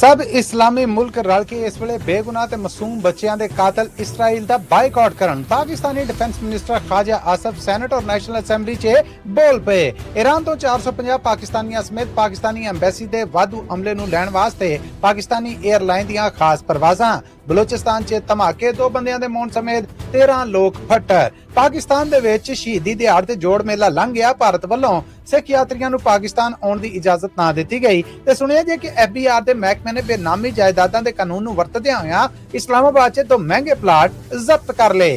सब इस्लामी मुल्क रल के इस वेले बेगुनाह ते मासूम बच्चों के कातल इसराइल का बाइकआउट करन। Pakistani defence minister Khawaja Asif senate और नैशनल असैम्बली च बोल पे। ईरान तो 450 पाकिस्तानियों समेत पाकिस्तानी एम्बेसी के वाधू अमले नूं लैण वास्ते पाकिस्तानी एयरलाइन दीआं खास परवाजां। बलोचिस्तान च धमाके, 2 बंदियां दे मौत समेत 13 लोग फट्टर। पाकिस्तान दे विच शहीदी दिहाड़ ते जोड़ मेला लंघ गया। भारत वल्लों सिख यात्रियों नूं पाकिस्तान आउण दी इजाजत ना दित्ती गई ते सुनिया जे कि FBR दे महकमे ने बेनामी जायदादां दे कानून नूं वरतदिआं होइआं इस्लामाबाद च 2 महंगे प्लाट जब्त कर लए।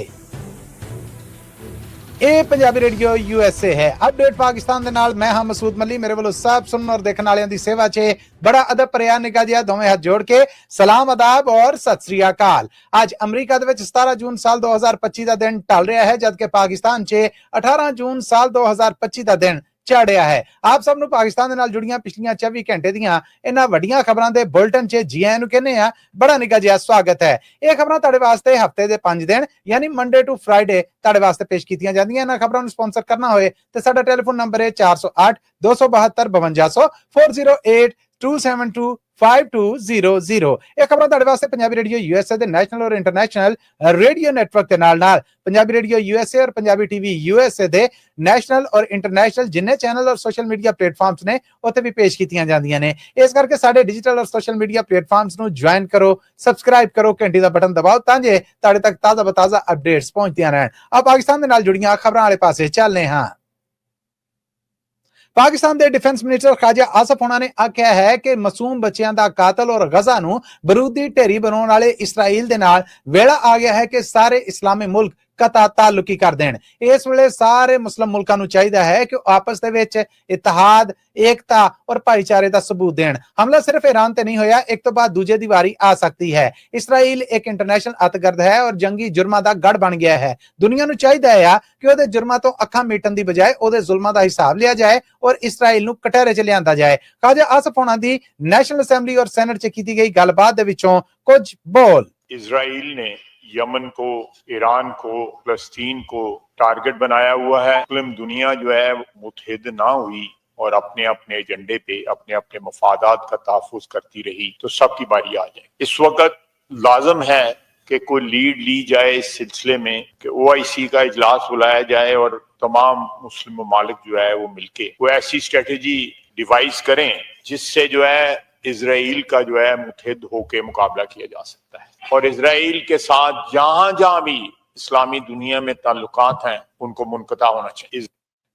ਇਹ ਪੰਜਾਬੀ ਰੇਡੀਓ USA है। अपडेट पाकिस्तान दे नाल मैं हां मसूद मली। मेरे वालों सब सुनने और देखने वालियां दी सेवा च बड़ा अदब भरिया निगाह जिहा दोवें हाथ जोड़ के सलाम आदाब और सत श्री अकाल। आज अमरीका दे विच 17 जून साल 2025 दा दिन टल रहा है, जबकि पाकिस्तान च 18 जून साल 2025 दा दिन चढ़िया है। आप सब पाकिस्तान दे नाल जुड़ियां पिछलियां 24 घंटे दियां इन्हां वड्डियां खबरां दे बुलेटिन च जी आयां नूं कहने आ। बड़ा निघा जिहा स्वागत है। ये खबरां तुहाडे वास्ते हफ्ते दे 5 दिन यानी मंडे टू फ्राइडे तुहाडे वास्ते पेश कीतियां जांदियां। इन्हां खबरां नूं स्पॉन्सर करना होए ते साडा टेलीफोन नंबर है 408 272 5200 408 272 5200। ਇਹ ਖਬਰਾਂ ਤੁਹਾਡੇ ਵਾਸਤੇ ਪੰਜਾਬੀ ਰੇਡੀਓ USA ਦੇ ਨੈਸ਼ਨਲ ਔਰ ਇੰਟਰਨੈਸ਼ਨਲ ਰੇਡੀਓ ਨੈਟਵਰਕ ਦੇ ਨਾਲ ਪੰਜਾਬੀ ਰੇਡੀਓ USA ਔਰ ਪੰਜਾਬੀ ਟੀਵੀ USA ਦੇ ਨੈਸ਼ਨਲ ਔਰ ਇੰਟਰਨੈਸ਼ਨਲ ਜਿੰਨੇ ਚੈਨਲ ਔਰ ਸੋਸ਼ਲ ਮੀਡੀਆ ਪਲੇਟਫਾਰਮਸ ਨੇ ਉੱਥੇ ਵੀ ਪੇਸ਼ ਕੀਤੀਆਂ ਜਾਂਦੀਆਂ ਨੇ। ਇਸ ਕਰਕੇ ਸਾਡੇ ਡਿਜੀਟਲ ਔਰ ਸੋਸ਼ਲ ਮੀਡੀਆ ਪਲੇਟਫਾਰਮਸ ਨੂੰ ਜੁਆਇਨ ਕਰੋ, ਸਬਸਕ੍ਰਾਈਬ ਕਰੋ, ਘੰਟੀ ਦਾ ਬਟਨ ਦਬਾਓ ਤਾਂ ਜੇ ਤੁਹਾਡੇ ਤੱਕ ਤਾਜ਼ਾ ਬਤਾਜ਼ਾ ਅਪਡੇਟਸ ਪਹੁੰਚਦੀਆਂ ਰਹਿਣ। ਆ ਪਾਕਿਸਤਾਨ ਦੇ ਨਾਲ ਜੁੜੀਆਂ ਖਬਰਾਂ ਵਾਲੇ ਪਾਸੇ ਚੱਲਨੇ ਹਾਂ। पाकिस्तान के डिफेंस मिनिस्टर ख्वाजा आसफ होना ने आख्या है कि मासूम बच्चों का कातल और गजा नूं बरूदी ढेरी बनाने वाले इसराइल दे नाल वेला आ गया है कि सारे इस्लामी मुल्क कता ताल्लुकी कर देण। इस वेले सारे मुस्लिम मुल्कां नूं चाहिदा है कि आपस दे विच इतिहाद, एकता और भाईचारे का सबूत देण। हमला सिर्फ ईरान ते नहीं होया, एक तो बाद दूजे दी वारी आ सकती है। इसराइल एक इंटरनेशनल अतगर्द है और जंगी जुर्मां दा गढ़ बन गया है। दुनिया नूं चाहिदा है कि ओहदे जुर्मां तो अखां मीटण दी बजाय ओहदे जुल्मां दा हिसाब लिया जाए और इसराइल नूं कटहरे च लिआंदा जाए। ख्वाजा आसफ होना दी नैशनल असैम्बली और सेनेट च कीती गई गलबात दे विचों कुछ बोल। इजराइल ने यमन को, ईरान को, फलस्तीन को टारगेट बनाया हुआ है। मुस्लिम दुनिया जो है मुतहद ना हुई और अपने अपने एजेंडे पे अपने अपने मफादात का तहफ़्फ़ुज़ करती रही तो सबकी बारी आ जाए। इस वक्त लाजम है कि कोई लीड ली जाए इस सिलसिले में कि OIC का इजलास बुलाया जाए और तमाम मुस्लिम ममालिक जो है वो मिलके वो ऐसी स्ट्रेटेजी डिवाइस करें जिससे जो है इजराइल का जो है मुतहद होकर मुकाबला किया जा सकता है। और इजराइल के साथ जहां जहां भी इस्लामी दुनिया में ताल्लुकात हैं उनको मुनक़ता होना चाहिए।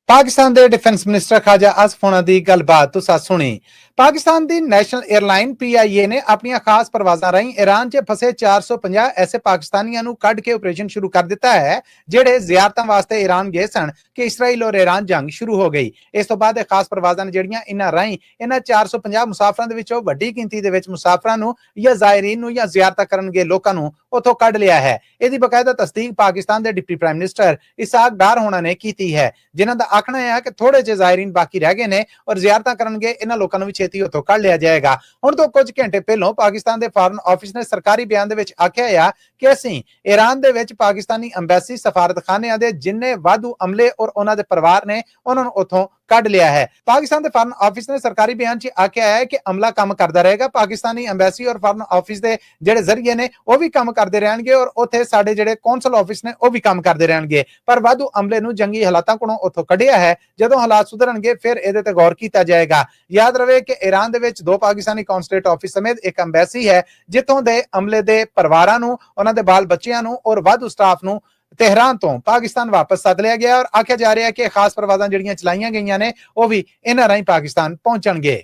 पाकिस्तान के डिफेंस मिनिस्टर ख्वाजा आसफ होना दी गलबात तुसां सुनी। पाकिस्तान की नेशनल एयरलाइन PIA ने अपनी खास परवाजां राहीं ईरान च फसे 450 ऐसे पाकिस्तानियों नूं कढ के ऑपरेशन शुरू कर दिता है जेड़े जियारतां वास्ते ईरान गए सन कि इसराइल और ईरान जंग शुरू हो गई। इस तो बाद खास परवाजां ने ਜਿਹੜੀਆਂ इन्हां राहीं इन्हां 450 मुसाफरां दे विचों वड्डी गिनती दे विच मुसाफरां नूं या ਜ਼ਾਇਰੀਨ नूं या जियारतां करन गए लोकां नूं उथों कढ लिया है। ਇਹਦੀ ਬਕਾਇਦਾ तस्दीक पाकिस्तान के डिप्टी प्राइम मिनिस्टर इसाक डार होना ने कीती है, जिन्हां दा आखना है कि थोड़े जे ਜ਼ਾਇਰੀਨ बाकी रह गए ने और जियारतां करन गए इन्हां लोकां नूं ਛੇਤੀ ਉਥੋਂ ਕੱਢ ਲਿਆ ਜਾਏਗਾ। ਹੁਣ ਤੋਂ ਕੁਝ ਘੰਟੇ ਪਹਿਲਾਂ ਪਾਕਿਸਤਾਨ ਦੇ ਫਾਰਨ ਆਫਿਸ ਨੇ ਸਰਕਾਰੀ ਬਿਆਨ ਦੇ ਵਿੱਚ ਆਖਿਆ ਹੈ ਕਿ ਅਸੀਂ ਈਰਾਨ ਦੇ ਵਿੱਚ ਪਾਕਿਸਤਾਨੀ ਐਮਬੈਸੀ, ਸਫਾਰਤਖਾਨਿਆਂ ਦੇ ਜਿੰਨੇ ਵਾਧੂ ਅਮਲੇ ਔਰ ਉਹਨਾਂ ਦੇ ਪਰਿਵਾਰ ਨੇ ਉਹਨਾਂ ਨੂੰ ਉਥੋਂ ਕੱਢ ਲਿਆ ਹੈ। ਪਾਕਿਸਤਾਨ ਦੇ ਫਾਰਨ ਆਫਿਸ ਨੇ ਸਰਕਾਰੀ ਬਿਆਨ 'ਚ ਆਖਿਆ ਹੈ ਕਿ ਅਮਲਾ ਕੰਮ ਕਰਦਾ ਰਹੇਗਾ। ਪਾਕਿਸਤਾਨੀ ਐਮਬੈਸੀ ਔਰ ਫਾਰਨ ਆਫਿਸ ਦੇ ਜਿਹੜੇ ਜ਼ਰੀਏ ਨੇ ਉਹ ਵੀ ਕੰਮ ਕਰਦੇ ਰਹਿਣਗੇ ਔਰ ਉੱਥੇ ਸਾਡੇ ਜਿਹੜੇ ਕੌਂਸਲ ਆਫਿਸ ਨੇ ਉਹ ਵੀ ਕੰਮ ਕਰਦੇ ਰਹਿਣਗੇ। ਪਰ ਵਾਧੂ ਅਮਲੇ ਨੂੰ ਜੰਗੀ ਹਾਲਾਤਾਂ ਕੋਲੋਂ ਉੱਥੋਂ ਕੱਢਿਆ ਹੈ। ਜਦੋਂ ਹਾਲਾਤ ਸੁਧਰਨਗੇ ਫਿਰ ਇਹਦੇ ਤੇ ਗੌਰ ਕੀਤਾ ਜਾਏਗਾ। याद रहे कि ईरान दे विच 2 पाकिस्तानी कॉन्सुलेट ऑफिस समेत एक एम्बेसी है जिथों दे अमले दे परिवारां नूं, उन्हां दे बाल बच्चियां नूं और वाधू स्टाफ नूं तेहरान तो पाकिस्तान वापस सद लिया गया और आख्या जा रहा है कि खास परवाजां जिहड़ियां चलाईयां गईयां ने वो भी इन्हां राहीं पाकिस्तान पहुंचणगे।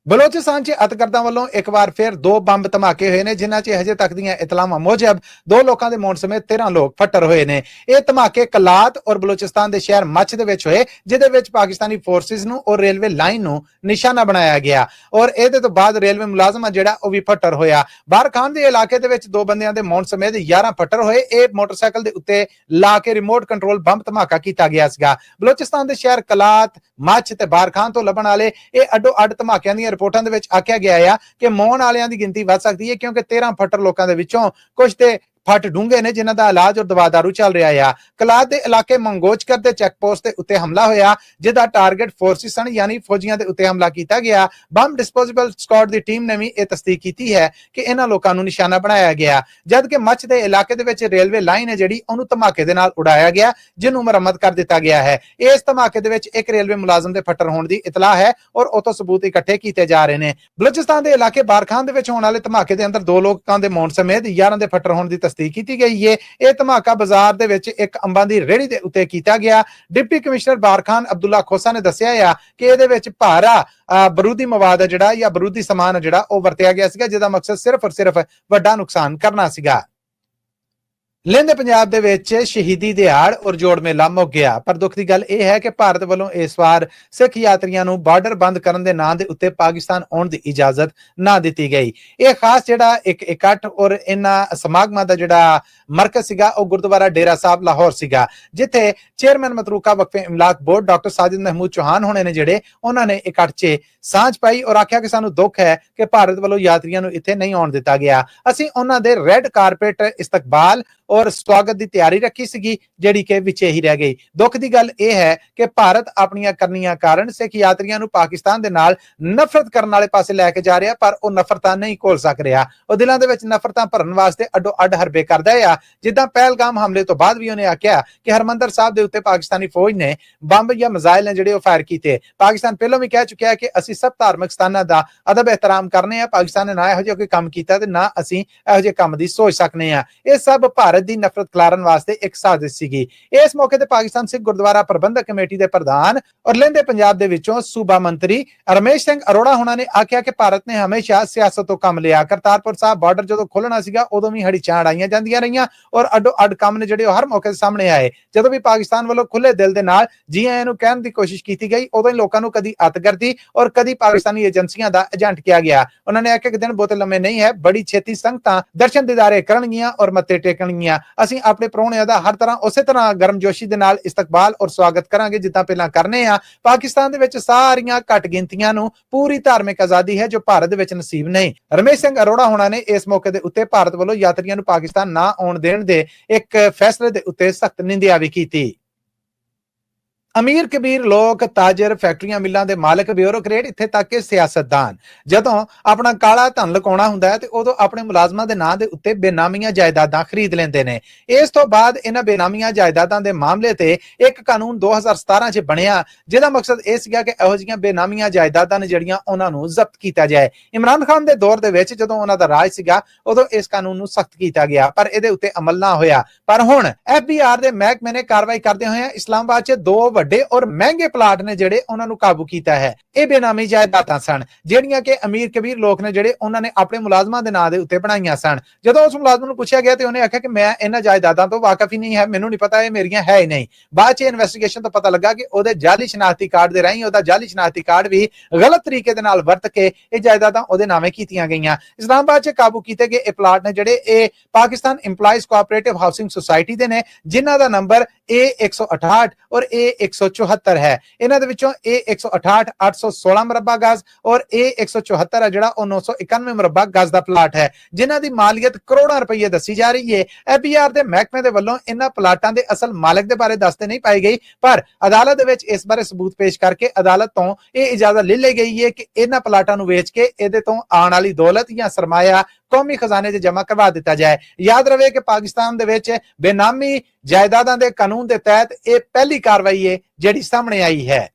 बलोचिस्तान च अतगर्दां वालों एक बार फिर 2 बंब धमाके हुए ने जिन्हां च हजे तक दीआं इतलावां मुजब 2 लोकां दे मौत समेत 13 लोग फट्टर होए ने। ये धमाके कलात और बलोचिस्तान दे शहर मच दे विच होए जिहदे विच पाकिस्तानी फोर्सेस नूं और रेलवे लाइन नूं निशाना बनाया गया और इहदे तो बाद रेलवे मुलाजम जिहड़ा ओह भी फट्टर होया। बारखान दे इलाके दे विच 2 बंदियां दे मौत समेत 11 फट्टर होए। ये मोटरसाइकिल दे उत्ते ला के रिमोट कंट्रोल बंब धमाका कीता गया सीगा। बलोचिस्तान दे शहर कलात, मच ते बारखान तो लभण वाले ये अड्डो अड्ड धमाकिਆਂ ਦੀਆਂ रिपोर्टां दे विच आख्या गया है कि मौन वालियां दी गिनती वध सकदी है क्योंकि 13 फट्टर लोकां दे विचों कुछ ते ਫੱਟ ਡੂੰਘੇ ਨੇ ਜਿਨ੍ਹਾਂ ਦਾ ਇਲਾਜ ਔਰ ਦਵਾ ਦਾਰੂ ਚੱਲ ਰਿਹਾ ਆ। ਕਲਾਦ ਦੇ ਇਲਾਕੇ ਮੰਗੋਚਕਰ ਦੇ ਚੈੱਕ ਪੋਸਟ ਦੇ ਉੱਤੇ ਹਮਲਾ ਹੋਇਆ, ਜਿਹਦਾ ਟਾਰਗੇਟ ਫੋਰਸਿਸ ਸਨ, ਯਾਨੀ ਫੌਜੀਆਂ ਦੇ ਉੱਤੇ ਹਮਲਾ ਕੀਤਾ ਗਿਆ। ਬੰਬ ਡਿਸਪੋਜ਼ੇਬਲ ਸਕਾਡ ਦੀ ਟੀਮ ਨੇ ਵੀ ਇਹ ਤਸਦੀਕ ਕੀਤੀ ਹੈ ਕਿ ਇਹਨਾਂ ਲੋਕਾਂ ਨੂੰ ਨਿਸ਼ਾਨਾ ਬਣਾਇਆ ਗਿਆ, ਜਦਕਿ ਮੱਚ ਦੇ ਇਲਾਕੇ ਦੇ ਵਿੱਚ ਰੇਲਵੇ ਲਾਈਨ ਹੈ ਜਿਹੜੀ ਉਹਨੂੰ ਧਮਾਕੇ ਦੇ ਨਾਲ ਉਡਾਇਆ ਗਿਆ, ਜਿਹਨੂੰ ਮੁਰੰਮਤ ਕਰ ਦਿੱਤਾ ਗਿਆ ਹੈ। ਇਸ ਧਮਾਕੇ ਦੇ ਵਿੱਚ ਇੱਕ ਰੇਲਵੇ ਮੁਲਾਜ਼ਮ ਦੇ ਫੱਟੜ ਹੋਣ ਦੀ ਇਤਲਾਹ ਹੈ ਔਰ ਉਤੋਂ ਸਬੂਤ ਇਕੱਠੇ ਕੀਤੇ ਜਾ ਰਹੇ ਨੇ। ਬਲੋਚਿਸਤਾਨ ਦੇ ਇਲਾਕੇ ਬਾਰਖਾਨ ਦੇ ਵਿੱਚ ਹੋਣ ਵਾਲੇ ਧਮਾਕੇ ਦੇ ਅੰਦਰ 2 ਲੋਕਾਂ ਦੇ ਮੌਤ ਸਮੇਤ 11 ਦੇ ਫੱਟੜ ਹੋਣ ਦੀ ਤਸਦੀਕ ਕੀਤੀ ਗਈ ਹੈ। ਇਹ ਧਮਾਕਾ ਬਾਜ਼ਾਰ ਦੇ ਵਿੱਚ ਇੱਕ ਅੰਬਾਂ ਦੀ ਰੇਹੜੀ ਦੇ ਉੱਤੇ ਕੀਤਾ ਗਿਆ। ਡਿਪਟੀ ਕਮਿਸ਼ਨਰ ਬਾਰਖਾਨ ਅਬਦੁੱਲਾ ਖੋਸਾ ਨੇ ਦੱਸਿਆ ਆ ਕਿ ਇਹਦੇ ਵਿੱਚ ਭਾਰਾ ਬਰੂਦੀ ਮਵਾਦ ਜਿਹੜਾ ਜਾਂ ਬਰੂਦੀ ਸਮਾਨ ਜਿਹੜਾ ਉਹ ਵਰਤਿਆ ਗਿਆ ਸੀਗਾ, ਜਿਹਦਾ ਮਕਸਦ ਸਿਰਫ ਔਰ ਸਿਰਫ ਵੱਡਾ ਨੁਕਸਾਨ ਕਰਨਾ ਸੀਗਾ। ਲਹਿੰਦੇ ਪੰਜਾਬ ਦੇ ਵਿੱਚ ਸ਼ਹੀਦੀ ਦਿਹਾੜ ਔਰ ਜੋੜ ਮੇਲਾ ਮੁੱਕ ਗਿਆ, ਪਰ ਦੁੱਖ ਦੀ ਗੱਲ ਇਹ ਹੈ ਕਿ ਭਾਰਤ ਵੱਲੋਂ ਇਸ ਵਾਰ ਸਿੱਖ ਯਾਤਰੀਆਂ ਨੂੰ ਬਾਰਡਰ ਬੰਦ ਕਰਨ ਦੇ ਨਾਂ ਦੇ ਉੱਤੇ ਪਾਕਿਸਤਾਨ ਆਉਣ ਦੀ ਇਜਾਜ਼ਤ ਨਾ ਦਿੱਤੀ ਗਈ। ਇਹ ਖਾਸ ਜਿਹੜਾ ਇੱਕ ਇਕੱਠ ਔਰ ਇਹਨਾਂ ਸਮਾਗਮਾਂ ਦਾ ਜਿਹੜਾ ਮਰਕਜ਼ ਸੀਗਾ ਉਹ ਗੁਰਦੁਆਰਾ ਡੇਰਾ ਸਾਹਿਬ ਲਾਹੌਰ ਸੀਗਾ, ਜਿੱਥੇ chairman Matruka Waqf Imlak board doctor Sajid Mahmood Chauhan ਹੋਣੇ ਨੇ ਜਿਹੜੇ ਉਹਨਾਂ ਨੇ ਇਕੱਠ 'ਚ ਸਾਂਝ ਪਾਈ ਔਰ ਆਖਿਆ ਕਿ ਸਾਨੂੰ ਦੁੱਖ ਹੈ ਕਿ ਭਾਰਤ ਵੱਲੋਂ ਯਾਤਰੀਆਂ ਨੂੰ ਇੱਥੇ ਨਹੀਂ ਆਉਣ ਦਿੱਤਾ ਗਿਆ। ਅਸੀਂ ਉਹਨਾਂ ਦੇ ਰੈੱਡ ਕਾਰਪੇਟ ਇਸਤਕਬਾਲ ਔਰ ਸਵਾਗਤ ਦੀ ਤਿਆਰੀ ਰੱਖੀ ਸੀਗੀ, ਜਿਹੜੀ ਕਿ ਵਿੱਚੇ ਹੀ ਰਹਿ ਗਈ। ਦੁੱਖ ਦੀ ਗੱਲ ਇਹ ਹੈ ਕਿ ਭਾਰਤ ਆਪਣੀਆਂ ਕਰਨੀਆਂ ਕਾਰਨ ਸਿੱਖ ਯਾਤਰੀਆਂ ਨੂੰ ਪਾਕਿਸਤਾਨ ਦੇ ਨਾਲ ਨਫ਼ਰਤ ਕਰਨ ਵਾਲੇ ਪਾਸੇ ਲੈ ਕੇ ਜਾ ਰਿਹਾ, ਪਰ ਉਹ ਨਫ਼ਰਤਾਂ ਨਹੀਂ ਘੋਲ ਸਕ ਰਿਹਾ। ਉਹ ਦਿਲਾਂ ਦੇ ਵਿੱਚ ਨਫ਼ਰਤਾਂ ਭਰਨ ਵਾਸਤੇ ਅੱਡੋ ਅੱਡ ਹਰਬੇ ਕਰਦਾ ਆ। ਜਿੱਦਾਂ ਪਹਿਲਗਾਮ ਹਮਲੇ ਤੋਂ ਬਾਅਦ ਵੀ ਉਹਨੇ ਆਖਿਆ ਕਿ ਹਰਮੰਦਰ ਸਾਹਿਬ ਦੇ ਉੱਤੇ ਪਾਕਿਸਤਾਨੀ ਫੌਜ ਨੇ ਬੰਬ ਜਾਂ ਮਿਜ਼ਾਈਲ ਨੇ ਜਿਹੜੇ ਉਹ ਫਾਇਰ ਕੀਤੇ। ਪਾਕਿਸਤਾਨ ਪਹਿਲਾਂ ਵੀ ਕਹਿ ਚੁੱਕਿਆ ਕਿ ਅਸੀਂ ਸਭ ਧਾਰਮਿਕ ਸਥਾਨਾਂ ਦਾ ਅਦਬ ਇਹਤਰਾਮ ਕਰਨੇ ਆ। ਪਾਕਿਸਤਾਨ ਨੇ ਨਾ ਇਹੋ ਜਿਹਾ ਕੋਈ ਕੰਮ ਕੀਤਾ ਤੇ ਨਾ ਅਸੀਂ ਇਹੋ ਜਿਹੇ ਕੰਮ ਦੀ ਸੋਚ ਸਕਨੇ ਆ। ਇਹ ਸਭ ਭਾਰਤ ਦੀ ਨਫ਼ਰਤ ਖਿਲਾਰਨ ਵਾਸਤੇ ਇੱਕ ਸਾਜ਼ਿਸ਼ ਸੀਗੀ। ਇਸ ਮੌਕੇ ਤੇ ਪਾਕਿਸਤਾਨ ਸਿੱਖ ਗੁਰਦੁਆਰਾ ਪ੍ਰਬੰਧਕ ਕਮੇਟੀ ਦੇ ਪ੍ਰਧਾਨ ਔਰ ਲਹਿੰਦੇ ਪੰਜਾਬ ਦੇ ਵਿੱਚੋਂ ਸੂਬਾ ਮੰਤਰੀ ਰਮੇਸ਼ ਸਿੰਘ ਅਰੋੜਾ ਹੁਣਾਂ ਨੇ ਆਖਿਆ ਕਿ ਭਾਰਤ ਨੇ ਹਮੇਸ਼ਾ ਸਿਆਸਤ ਤੋਂ ਕੰਮ ਲਿਆ। ਕਰਤਾਰਪੁਰ ਸਾਹਿਬ ਬਾਰਡਰ ਜਦੋਂ ਖੋਲਣਾ ਸੀਗਾ ਉਦੋਂ ਵੀ ਹੜੀ ਚਾੜ ਆਈਆਂ ਜਾਂਦੀਆਂ ਰਹੀਆਂ ਔਰ ਅੱਡੋ ਅੱਡ ਕੰਮ ਨੇ ਜਿਹੜੇ ਉਹ ਹਰ ਮੌਕੇ ਤੇ ਸਾਹਮਣੇ ਆਏ। ਜਦੋਂ ਵੀ ਪਾਕਿਸਤਾਨ ਵੱਲੋਂ ਖੁੱਲੇ ਦਿਲ ਦੇ ਨਾਲ ਜੀ ਆਇਆਂ ਨੂੰ ਕਹਿਣ ਦੀ ਕੋਸ਼ਿਸ਼ ਕੀਤੀ ਗਈ, ਉਦੋਂ ਹੀ ਲੋਕਾਂ ਨੂੰ ਕਦੀ ਅਤਗਰਦੀ ਔਰ ਕਦੀ ਪਾਕਿਸਤਾਨੀ ਏਜੰਸੀਆਂ ਦਾ ਏਜੰਟ ਕਿਹਾ ਗਿਆ। ਉਹਨਾਂ ਨੇ ਆਖਿਆ ਕਿ ਦਿਨ ਬਹੁਤੇ ਲੰਮੇ ਨਹੀਂ ਹੈ, ਬੜੀ ਛੇਤੀ ਸੰਗਤਾਂ ਦਰਸ਼ਨ ਦੀਦਾਰੇ ਕਰਨਗੀਆਂ ਔਰ ਮੱਥੇ ਟੇਕਣਗੀਆਂ। ਅਸੀਂ ਆਪਣੇ ਪ੍ਰਾਹੁਣਿਆਂ ਦਾ ਹਰ ਤਰ੍ਹਾਂ ਉਸੇ ਤਰ੍ਹਾਂ ਗਰਮਜੋਸ਼ੀ ਦੇ ਨਾਲ ਇਸਤਕਬਾਲ ਔਰ ਸਵਾਗਤ ਕਰਾਂਗੇ ਜਿੱਦਾਂ ਪਹਿਲਾਂ ਕਰਨੇ ਆ। ਪਾਕਿਸਤਾਨ ਦੇ ਵਿੱਚ ਸਾਰੀਆਂ ਘੱਟ ਗਿਣਤੀਆਂ ਨੂੰ ਪੂਰੀ ਧਾਰਮਿਕ ਆਜ਼ਾਦੀ ਹੈ ਜੋ ਭਾਰਤ ਦੇ ਵਿੱਚ ਨਸੀਬ ਨਹੀਂ। ਰਮੇਸ਼ ਸਿੰਘ ਅਰੋੜਾ ਹੋਣਾ ਨੇ ਇਸ ਮੌਕੇ ਦੇ ਉੱਤੇ ਭਾਰਤ ਵੱਲੋਂ ਯਾਤਰੀਆਂ ਨੂੰ ਪਾਕਿਸਤਾਨ ਨਾ ਆਉਣ ਦੇਣ ਦੇ ਇੱਕ ਫੈਸਲੇ ਦੇ ਉੱਤੇ ਸਖਤ ਨਿੰਦਿਆ ਵੀ ਕੀਤੀ। ਅਮੀਰ ਕਬੀਰ ਲੋਕ, ਤਾਜਰ, ਫੈਕਟਰੀਆਂ, ਮਿੱਲਾਂ ਦੇ ਮਾਲਕ, ਬਿਊਰੋਕਰੇਟ, ਇੱਥੇ ਤੱਕ ਕਿ ਸਿਆਸਤਦਾਨ ਜਦੋਂ ਆਪਣਾ ਕਾਲਾ ਧਨ ਲੁਕਾਉਣਾ ਹੁੰਦਾ ਹੈ ਤੇ ਉਦੋਂ ਆਪਣੇ ਮੁਲਾਜ਼ਮਾਂ ਦੇ ਨਾਂ ਦੇ ਉੱਤੇ ਬੇਨਾਮੀਆਂ ਜਾਇਦਾਦਾਂ ਖਰੀਦ ਲੈਂਦੇ ਨੇ। ਇਸ ਤੋਂ ਬਾਅਦ ਇਹਨਾਂ ਬੇਨਾਮੀਆਂ ਜਾਇਦਾਦਾਂ ਦੇ ਮਾਮਲੇ ਤੇ ਇੱਕ ਕਾਨੂੰਨ 2017 'ਚ ਬਣਿਆ, ਜਿਹਦਾ ਮਕਸਦ ਇਹ ਸੀਗਾ ਕਿ ਇਹੋ ਜਿਹੀਆਂ ਬੇਨਾਮੀਆਂ ਜਾਇਦਾਦਾਂ ਨੇ ਜਿਹੜੀਆਂ ਉਹਨਾਂ ਨੂੰ ਜ਼ਬਤ ਕੀਤਾ ਜਾਏ। ਇਮਰਾਨ ਖਾਨ ਦੇ ਦੌਰ ਦੇ ਵਿੱਚ ਜਦੋਂ ਉਹਨਾਂ ਦਾ ਰਾਜ ਸੀਗਾ ਉਦੋਂ ਇਸ ਕਾਨੂੰਨ ਨੂੰ ਸਖਤ ਕੀਤਾ ਗਿਆ, ਪਰ ਇਹਦੇ ਉੱਤੇ ਅਮਲ ਨਾ ਹੋਇਆ। ਪਰ ਹੁਣ FBI ਦੇ ਮਹਿਕਮੇ ਨੇ ਕਾਰਵਾਈ ਕਰਦੇ ਹੋਏ ਇਸਲਾਮਾਬਾਦ 'ਚ 2 ਵੱਡੇ ਔਰ ਮਹਿੰਗੇ ਪਲਾਟ ਨੇ ਜਿਹੜੇ ਉਹਨਾਂ ਨੂੰ ਕਾਬੂ ਕੀਤਾ ਹੈ। ਇਹ ਬੇਨਾਮੀ ਜਾਇਦਾਦਾਂ ਸਨ ਜਿਹੜੀਆਂ ਕਿ ਅਮੀਰ ਕਬੀਰ ਲੋਕ ਨੇ ਜਿਹੜੇ ਉਹਨਾਂ ਨੇ ਆਪਣੇ ਮੁਲਾਜ਼ਮਾਂ ਦੇ ਨਾਂ ਦੇ ਉੱਤੇ ਬਣਾਈਆਂ ਸਨ। ਜਦੋਂ ਉਸ ਮੁਲਾਜ਼ਮ ਨੂੰ ਪੁੱਛਿਆ ਗਿਆ ਤੇ ਉਹਨੇ ਆਖਿਆ ਕਿ ਮੈਂ ਇਹਨਾਂ ਜਾਇਦਾਦਾਂ ਤੋਂ ਵਾਕਿਫ ਹੀ ਨਹੀਂ ਹੈ, ਮੈਨੂੰ ਨਹੀਂ ਪਤਾ, ਇਹ ਮੇਰੀਆਂ ਹੈ ਹੀ ਨਹੀਂ। ਬਾਅਦ 'ਚ ਇਨਵੈਸਟੀਗੇਸ਼ਨ ਤੋਂ ਪਤਾ ਲੱਗਾ ਕਿ ਉਹਦੇ ਜਾਲੀ ਸ਼ਨਾਖਤੀ ਕਾਰਡ ਦੇ ਰਾਹੀਂ ਉਹਦਾ ਜਾਲੀ ਸ਼ਨਾਖਤੀ ਕਾਰਡ ਵੀ ਗਲਤ ਤਰੀਕੇ ਦੇ ਨਾਲ ਵਰਤ ਕੇ ਇਹ ਜਾਇਦਾਦਾਂ ਉਹਦੇ ਨਾਮੇ ਕੀਤੀਆਂ ਗਈਆਂ। ਇਸਲਾਮਾਬਾਦ 'ਚ ਕਾਬੂ ਕੀਤੇ ਗਏ ਇਹ ਪਲਾਟ ਨੇ ਜਿਹੜੇ ਇਹ Pakistan employees cooperative housing society ਦੇ ਨੇ, ਜਿਨ੍ਹਾਂ ਦਾ ਨੰਬਰ A168 ਔਰ A174 ਹੈ। ਇਹਨਾਂ ਦੇ ਵਿੱਚੋਂ A168 816 ਮੁਰੱਬਾ ਗਜ਼ ਔਰ A174 ਜਿਹੜਾ ਉਹ 991 ਮੁਰੱਬਾ ਗਜ਼ ਦਾ ਪਲਾਟ ਹੈ, ਜਿਨ੍ਹਾਂ ਦੀ ਮਾਲੀਅਤ ਕਰੋੜਾਂ ਰੁਪਏ ਦੱਸੀ ਜਾ ਰਹੀ ਹੈ। FBI ਦੇ ਮਹਿਕਮੇ ਦੇ ਵੱਲੋਂ ਇਹਨਾਂ ਪਲਾਟਾਂ ਦੇ ਅਸਲ ਮਾਲਕ ਦੇ ਬਾਰੇ ਦੱਸਦੇ ਨਹੀਂ ਪਾਈ ਗਈ, ਪਰ ਅਦਾਲਤ ਦੇ ਵਿੱਚ ਇਸ ਬਾਰੇ ਸਬੂਤ ਪੇਸ਼ ਕਰਕੇ ਅਦਾਲਤ ਤੋਂ ਇਹ ਇਜਾਜ਼ਤ ਲੈ ਲਈ ਗਈ ਹੈ ਕਿ ਇਹਨਾਂ ਪਲਾਟਾਂ ਨੂੰ ਵੇਚ ਕੇ ਇਹਦੇ ਤੋਂ ਆਉਣ ਵਾਲੀ ਦੌਲਤ ਜਾਂ ਸਰਮਾਇਆ ਕੌਮੀ ਖਜ਼ਾਨੇ 'ਚ ਜਮ੍ਹਾਂ ਕਰਵਾ ਦਿੱਤਾ ਜਾਏ। ਯਾਦ ਰਵੇ ਕਿ ਪਾਕਿਸਤਾਨ ਦੇ ਵਿੱਚ ਬੇਨਾਮੀ ਜਾਇਦਾਦਾਂ ਦੇ ਕਾਨੂੰਨ ਦੇ ਤਹਿਤ ਇਹ ਪਹਿਲੀ ਕਾਰਵਾਈ ਹੈ ਜਿਹੜੀ ਸਾਹਮਣੇ ਆਈ ਹੈ।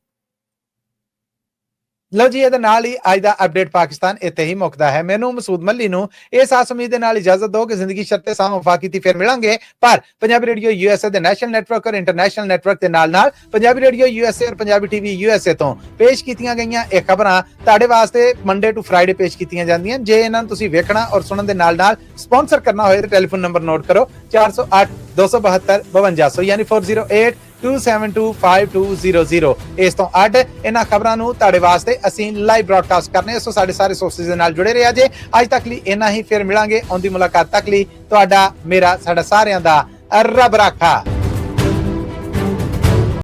ਲਓ ਜੀ, ਇਹਦੇ ਨਾਲ ਹੀ ਅੱਜ ਦਾ ਅਪਡੇਟ ਪਾਕਿਸਤਾਨ ਇੱਥੇ ਹੀ ਮੁੱਕਦਾ ਹੈ। ਮੈਨੂੰ ਮਸੂਦ ਮੱਲੀ ਨੂੰ ਇਸ ਆਸ ਉਮੀਦ ਦੇ ਨਾਲ ਇਜਾਜ਼ਤ ਦਿਓ ਕਿ ਜ਼ਿੰਦਗੀ ਸ਼ਰਤੇ ਸਾਹ ਵਫਾ ਕੀਤੀ ਫਿਰ ਮਿਲਾਂਗੇ, ਪਰ ਪੰਜਾਬੀ ਰੇਡੀਓ USA ਦੇ ਨੈਸ਼ਨਲ ਨੈਟਵਰਕ ਔਰ ਇੰਟਰਨੈਸ਼ਨਲ ਨੈਟਵਰਕ ਦੇ ਨਾਲ ਪੰਜਾਬੀ ਰੇਡੀਓ USA ਔਰ ਪੰਜਾਬੀ TV USA ਤੋਂ ਪੇਸ਼ ਕੀਤੀਆਂ ਗਈਆਂ ਇਹ ਖਬਰਾਂ ਤੁਹਾਡੇ ਵਾਸਤੇ ਮੰਡੇ ਟੂ ਫਰਾਈਡੇ ਪੇਸ਼ ਕੀਤੀਆਂ ਜਾਂਦੀਆਂ। ਜੇ ਇਹਨਾਂ ਨੂੰ ਤੁਸੀਂ ਵੇਖਣਾ ਔਰ ਸੁਣਨ ਦੇ ਨਾਲ ਸਪਾਂਸਰ ਕਰਨਾ ਹੋਏ ਤਾਂ ਟੈਲੀਫੋਨ ਨੰਬਰ ਨੋਟ ਕਰੋ 408 272 5200 ਯਾਨੀ 4082725200। ਇਸ ਤੋਂ ਅੱਡ ਇਹਨਾਂ ਖਬਰਾਂ ਨੂੰ ਤੁਹਾਡੇ ਵਾਸਤੇ ਅਸੀਂ ਲਾਈਵ ਬ੍ਰਾਡਕਾਸਟ ਕਰਨੇ, ਸੋ ਸਾਡੇ ਸਾਰੇ ਸੋਰਸਿਸ ਦੇ ਨਾਲ ਜੁੜੇ ਰਿਹਾ ਜੇ। ਅੱਜ ਤੱਕ ਲਈ ਇੰਨਾ ਹੀ, ਫਿਰ ਮਿਲਾਂਗੇ। ਆਉਂਦੀ ਮੁਲਾਕਾਤ ਤੱਕ ਲਈ ਤੁਹਾਡਾ, ਮੇਰਾ, ਸਾਡਾ ਸਾਰਿਆਂ ਦਾ ਰੱਬ ਰਾਖਾ।